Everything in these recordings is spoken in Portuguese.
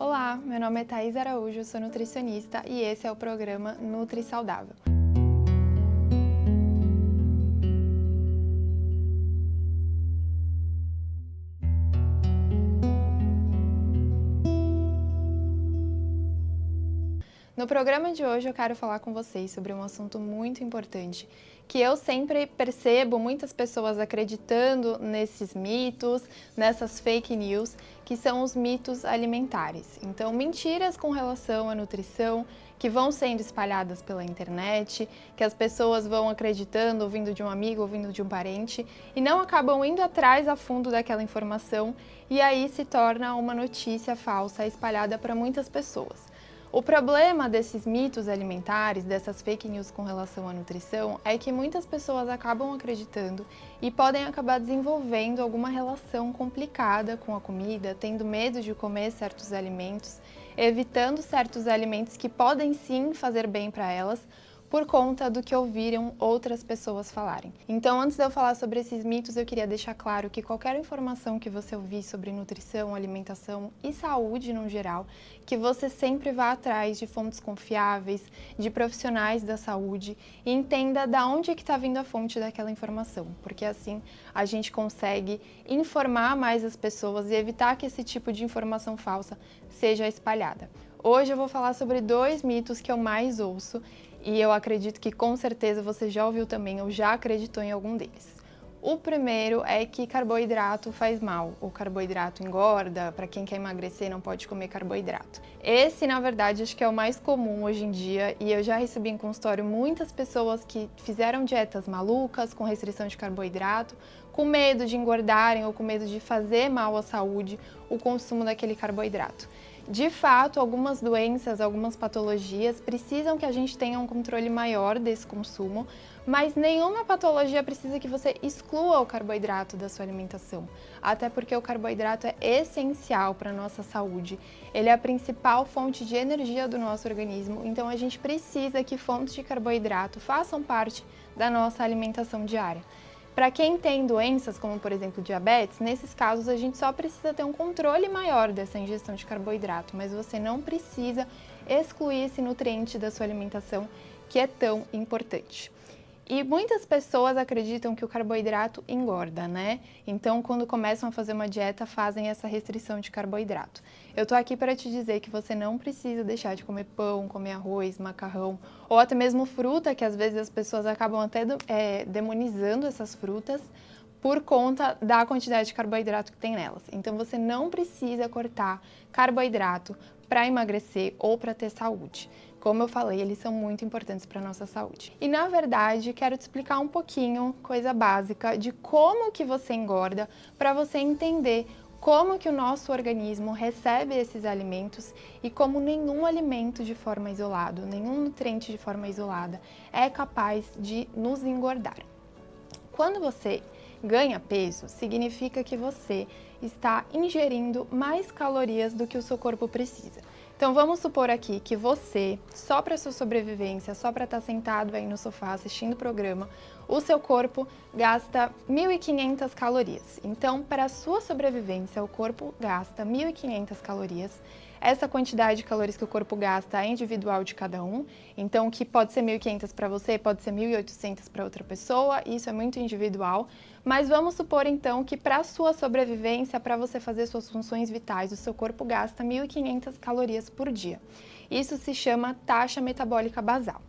Olá, meu nome é Thaís Araújo, sou nutricionista e esse é o programa Nutri Saudável. No programa de hoje eu quero falar com vocês sobre um assunto muito importante, que eu sempre percebo muitas pessoas acreditando nesses mitos, nessas fake news, que são os mitos alimentares. Então, mentiras com relação à nutrição, que vão sendo espalhadas pela internet, que as pessoas vão acreditando, ouvindo de um amigo, ouvindo de um parente, e não acabam indo atrás a fundo daquela informação, e aí se torna uma notícia falsa espalhada para muitas pessoas. O problema desses mitos alimentares, dessas fake news com relação à nutrição, é que muitas pessoas acabam acreditando e podem acabar desenvolvendo alguma relação complicada com a comida, tendo medo de comer certos alimentos, evitando certos alimentos que podem sim fazer bem para elas, por conta do que ouviram outras pessoas falarem. Então, antes de eu falar sobre esses mitos, eu queria deixar claro que qualquer informação que você ouvir sobre nutrição, alimentação e saúde no geral, que você sempre vá atrás de fontes confiáveis, de profissionais da saúde e entenda de onde é que está vindo a fonte daquela informação, porque assim a gente consegue informar mais as pessoas e evitar que esse tipo de informação falsa seja espalhada. Hoje eu vou falar sobre 2 mitos que eu mais ouço e eu acredito que com certeza você já ouviu também ou já acreditou em algum deles. O primeiro é que carboidrato faz mal, o carboidrato engorda, para quem quer emagrecer não pode comer carboidrato. Esse, na verdade, acho que é o mais comum hoje em dia e eu já recebi em consultório muitas pessoas que fizeram dietas malucas com restrição de carboidrato, com medo de engordarem ou com medo de fazer mal à saúde o consumo daquele carboidrato. De fato, algumas doenças, algumas patologias precisam que a gente tenha um controle maior desse consumo, mas nenhuma patologia precisa que você exclua o carboidrato da sua alimentação, até porque o carboidrato é essencial para a nossa saúde. Ele é a principal fonte de energia do nosso organismo, então a gente precisa que fontes de carboidrato façam parte da nossa alimentação diária. Para quem tem doenças, como por exemplo diabetes, nesses casos a gente só precisa ter um controle maior dessa ingestão de carboidrato, mas você não precisa excluir esse nutriente da sua alimentação que é tão importante. E muitas pessoas acreditam que o carboidrato engorda, né? Então, quando começam a fazer uma dieta, fazem essa restrição de carboidrato. Eu tô aqui para te dizer que você não precisa deixar de comer pão, comer arroz, macarrão, ou até mesmo fruta, que às vezes as pessoas acabam até demonizando essas frutas por conta da quantidade de carboidrato que tem nelas. Então, você não precisa cortar carboidrato para emagrecer ou para ter saúde. Como eu falei, eles são muito importantes para a nossa saúde. E na verdade, quero te explicar um pouquinho, coisa básica, de como que você engorda, para você entender como que o nosso organismo recebe esses alimentos e como nenhum alimento de forma isolada, nenhum nutriente de forma isolada é capaz de nos engordar. Quando você ganha peso, significa que você está ingerindo mais calorias do que o seu corpo precisa. Então vamos supor aqui que você, só para sua sobrevivência, só para estar sentado aí no sofá assistindo o programa, o seu corpo gasta 1.500 calorias. Então, para a sua sobrevivência, o corpo gasta 1.500 calorias. Essa quantidade de calorias que o corpo gasta é individual de cada um, então que pode ser 1.500 para você, pode ser 1.800 para outra pessoa, isso é muito individual. Mas vamos supor então que para a sua sobrevivência, para você fazer suas funções vitais, o seu corpo gasta 1.500 calorias por dia. Isso se chama taxa metabólica basal.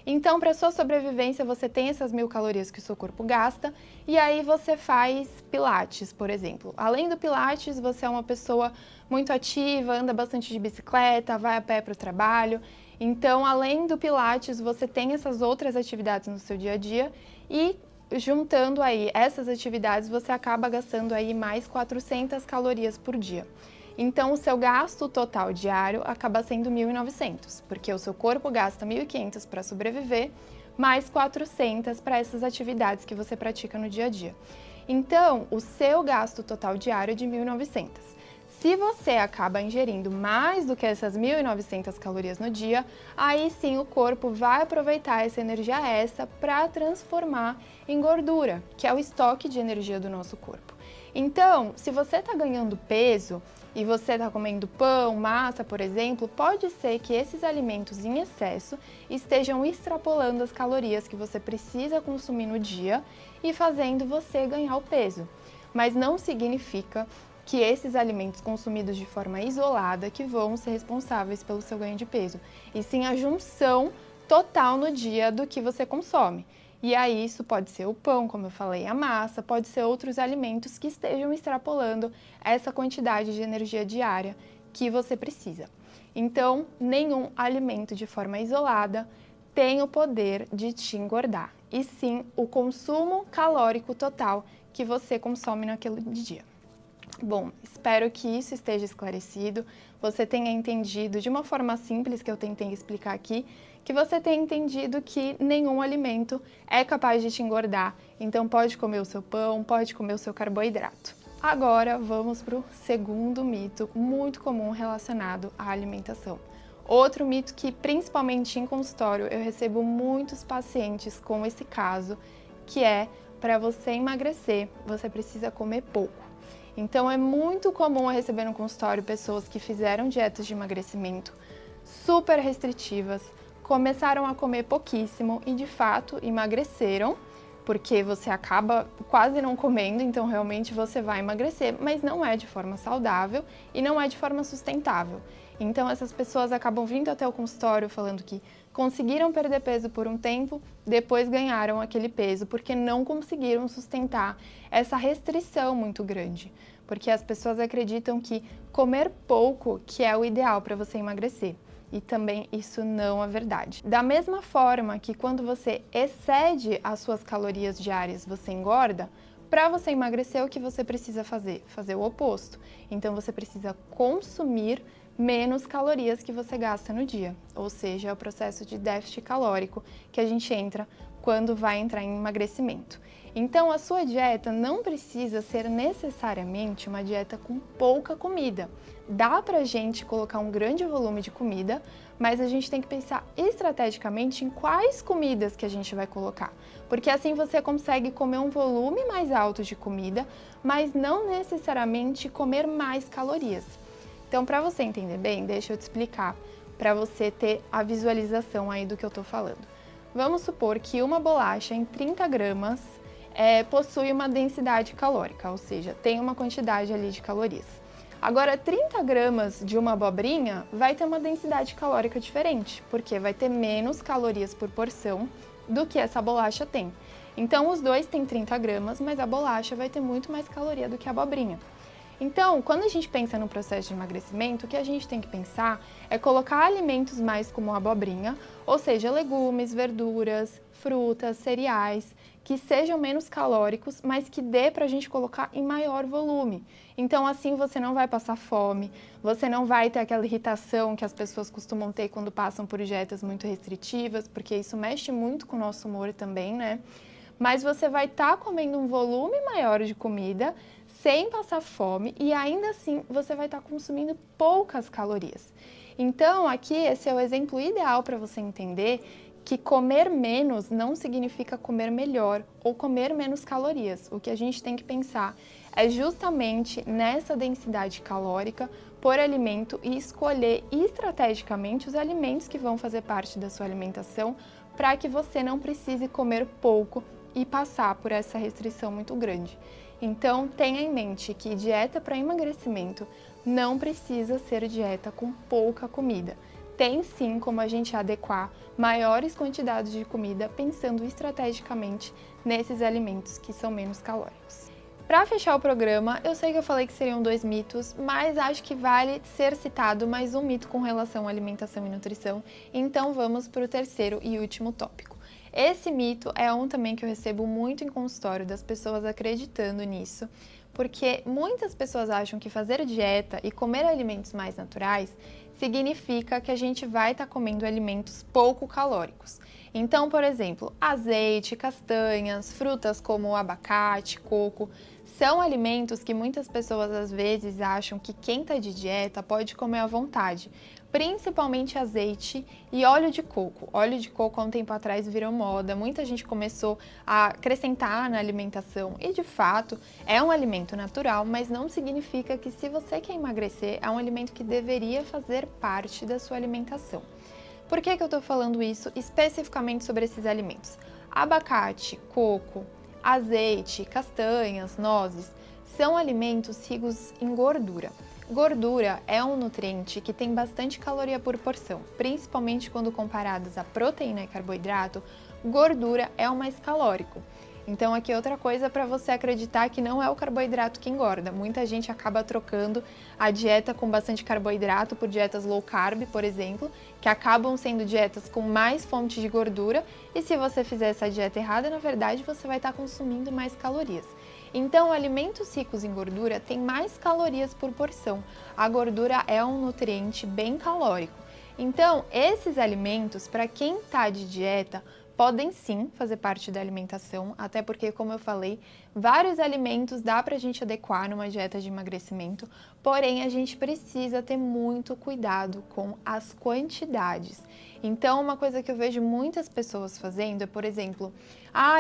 Então, para sua sobrevivência, você tem essas 1.000 calorias que o seu corpo gasta e aí você faz pilates, por exemplo. Além do pilates, você é uma pessoa muito ativa, anda bastante de bicicleta, vai a pé para o trabalho. Então, além do pilates, você tem essas outras atividades no seu dia a dia e juntando aí essas atividades, você acaba gastando aí mais 400 calorias por dia. Então, o seu gasto total diário acaba sendo 1.900, porque o seu corpo gasta 1.500 para sobreviver, mais 400 para essas atividades que você pratica no dia a dia. Então, o seu gasto total diário é de 1.900. Se você acaba ingerindo mais do que essas 1.900 calorias no dia, aí sim o corpo vai aproveitar essa energia extra para transformar em gordura, que é o estoque de energia do nosso corpo. Então, se você está ganhando peso e você está comendo pão, massa, por exemplo, pode ser que esses alimentos em excesso estejam extrapolando as calorias que você precisa consumir no dia e fazendo você ganhar o peso. Mas não significa que esses alimentos consumidos de forma isolada que vão ser responsáveis pelo seu ganho de peso, e sim a junção total no dia do que você consome. E aí isso pode ser o pão, como eu falei, a massa, pode ser outros alimentos que estejam extrapolando essa quantidade de energia diária que você precisa. Então, nenhum alimento de forma isolada tem o poder de te engordar, e sim o consumo calórico total que você consome naquele dia. Bom, espero que isso esteja esclarecido, você tenha entendido de uma forma simples que eu tentei explicar aqui, que você tenha entendido que nenhum alimento é capaz de te engordar, então pode comer o seu pão, pode comer o seu carboidrato. Agora vamos para o segundo mito muito comum relacionado à alimentação. Outro mito que, principalmente em consultório, eu recebo muitos pacientes com esse caso, que é: para você emagrecer, você precisa comer pouco. Então é muito comum eu receber no consultório pessoas que fizeram dietas de emagrecimento super restritivas, começaram a comer pouquíssimo e de fato emagreceram, porque você acaba quase não comendo, então realmente você vai emagrecer, mas não é de forma saudável e não é de forma sustentável. Então essas pessoas acabam vindo até o consultório falando que conseguiram perder peso por um tempo, depois ganharam aquele peso porque não conseguiram sustentar essa restrição muito grande. Porque as pessoas acreditam que comer pouco que é o ideal para você emagrecer. E também isso não é verdade. Da mesma forma que quando você excede as suas calorias diárias, você engorda, para você emagrecer o que você precisa fazer? Fazer o oposto. Então você precisa consumir menos calorias que você gasta no dia, ou seja, é o processo de déficit calórico que a gente entra quando vai entrar em emagrecimento. Então a sua dieta não precisa ser necessariamente uma dieta com pouca comida. Dá pra gente colocar um grande volume de comida, mas a gente tem que pensar estrategicamente em quais comidas que a gente vai colocar, porque assim você consegue comer um volume mais alto de comida, mas não necessariamente comer mais calorias. Então, para você entender bem, deixa eu te explicar, para você ter a visualização aí do que eu tô falando. Vamos supor que uma bolacha em 30 gramas possui uma densidade calórica, ou seja, tem uma quantidade ali de calorias. Agora, 30 gramas de uma abobrinha vai ter uma densidade calórica diferente, porque vai ter menos calorias por porção do que essa bolacha tem. Então, os dois têm 30 gramas, mas a bolacha vai ter muito mais caloria do que a abobrinha. Então, quando a gente pensa no processo de emagrecimento, o que a gente tem que pensar é colocar alimentos mais como a abobrinha, ou seja, legumes, verduras, frutas, cereais, que sejam menos calóricos, mas que dê pra gente colocar em maior volume. Então, assim você não vai passar fome, você não vai ter aquela irritação que as pessoas costumam ter quando passam por dietas muito restritivas, porque isso mexe muito com o nosso humor também, né? Mas você vai estar comendo um volume maior de comida, sem passar fome, e ainda assim você vai estar consumindo poucas calorias. Então, aqui esse é o exemplo ideal para você entender que comer menos não significa comer melhor ou comer menos calorias. O que a gente tem que pensar é justamente nessa densidade calórica por alimento e escolher estrategicamente os alimentos que vão fazer parte da sua alimentação para que você não precise comer pouco e passar por essa restrição muito grande. Então, tenha em mente que dieta para emagrecimento não precisa ser dieta com pouca comida. Tem sim como a gente adequar maiores quantidades de comida pensando estrategicamente nesses alimentos que são menos calóricos. Para fechar o programa, eu sei que eu falei que seriam 2 mitos, mas acho que vale ser citado mais um mito com relação à alimentação e nutrição, então vamos para o terceiro e último tópico. Esse mito é um também que eu recebo muito em consultório das pessoas acreditando nisso, porque muitas pessoas acham que fazer dieta e comer alimentos mais naturais significa que a gente vai estar comendo alimentos pouco calóricos. Então, por exemplo, azeite, castanhas, frutas como abacate, coco, são alimentos que muitas pessoas às vezes acham que quem está de dieta pode comer à vontade, principalmente azeite e óleo de coco. Óleo de coco há um tempo atrás virou moda, muita gente começou a acrescentar na alimentação e de fato é um alimento natural, mas não significa que se você quer emagrecer é um alimento que deveria fazer parte da sua alimentação. Por que eu estou falando isso especificamente sobre esses alimentos? Abacate, coco, azeite, castanhas, nozes são alimentos ricos em gordura. Gordura é um nutriente que tem bastante caloria por porção, principalmente quando comparados a proteína e carboidrato, gordura é o mais calórico. Então aqui outra coisa para você acreditar que não é o carboidrato que engorda. Muita gente acaba trocando a dieta com bastante carboidrato por dietas low carb, por exemplo, que acabam sendo dietas com mais fonte de gordura, e se você fizer essa dieta errada, na verdade você vai estar consumindo mais calorias. Então, alimentos ricos em gordura têm mais calorias por porção. A gordura é um nutriente bem calórico. Então, esses alimentos, para quem está de dieta, podem sim fazer parte da alimentação, até porque, como eu falei, vários alimentos dá para a gente adequar numa dieta de emagrecimento, porém a gente precisa ter muito cuidado com as quantidades. Então, uma coisa que eu vejo muitas pessoas fazendo é, por exemplo,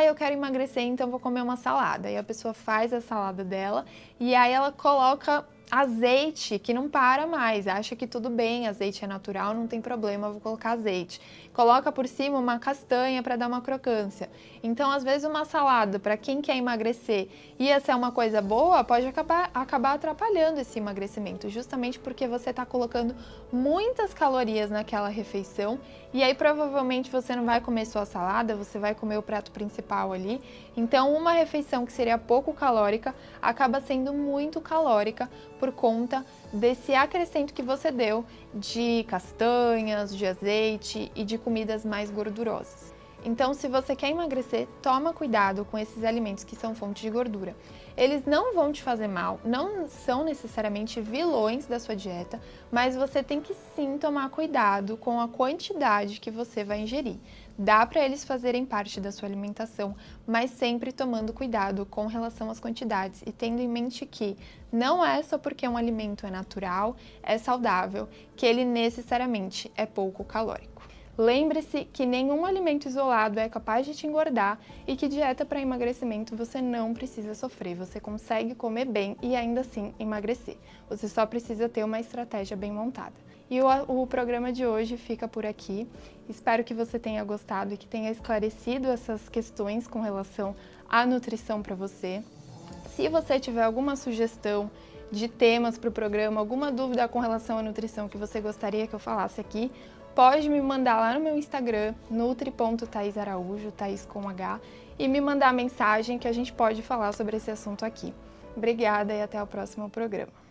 eu quero emagrecer, então vou comer uma salada. E a pessoa faz a salada dela e aí ela coloca azeite que não para mais, acha que tudo bem, azeite é natural, não tem problema, vou colocar azeite. Coloca por cima uma castanha para dar uma crocância. Então, às vezes, uma salada, para quem quer emagrecer, ia ser uma coisa boa, pode acabar atrapalhando esse emagrecimento, justamente porque você está colocando muitas calorias naquela refeição e aí provavelmente você não vai comer só a salada, você vai comer o prato principal ali. Então, uma refeição que seria pouco calórica acaba sendo muito calórica por conta desse acrescento que você deu de castanhas, de azeite e de comidas mais gordurosas. Então, se você quer emagrecer, toma cuidado com esses alimentos que são fonte de gordura. Eles não vão te fazer mal, não são necessariamente vilões da sua dieta, mas você tem que sim tomar cuidado com a quantidade que você vai ingerir. Dá para eles fazerem parte da sua alimentação, mas sempre tomando cuidado com relação às quantidades e tendo em mente que não é só porque um alimento é natural, é saudável, que ele necessariamente é pouco calórico. Lembre-se que nenhum alimento isolado é capaz de te engordar e que dieta para emagrecimento você não precisa sofrer. Você consegue comer bem e ainda assim emagrecer. Você só precisa ter uma estratégia bem montada. E o programa de hoje fica por aqui. Espero que você tenha gostado e que tenha esclarecido essas questões com relação à nutrição para você. Se você tiver alguma sugestão de temas para o programa, alguma dúvida com relação à nutrição que você gostaria que eu falasse aqui, pode me mandar lá no meu Instagram, nutri.taisaraújo, Thais com H, e me mandar mensagem que a gente pode falar sobre esse assunto aqui. Obrigada e até o próximo programa.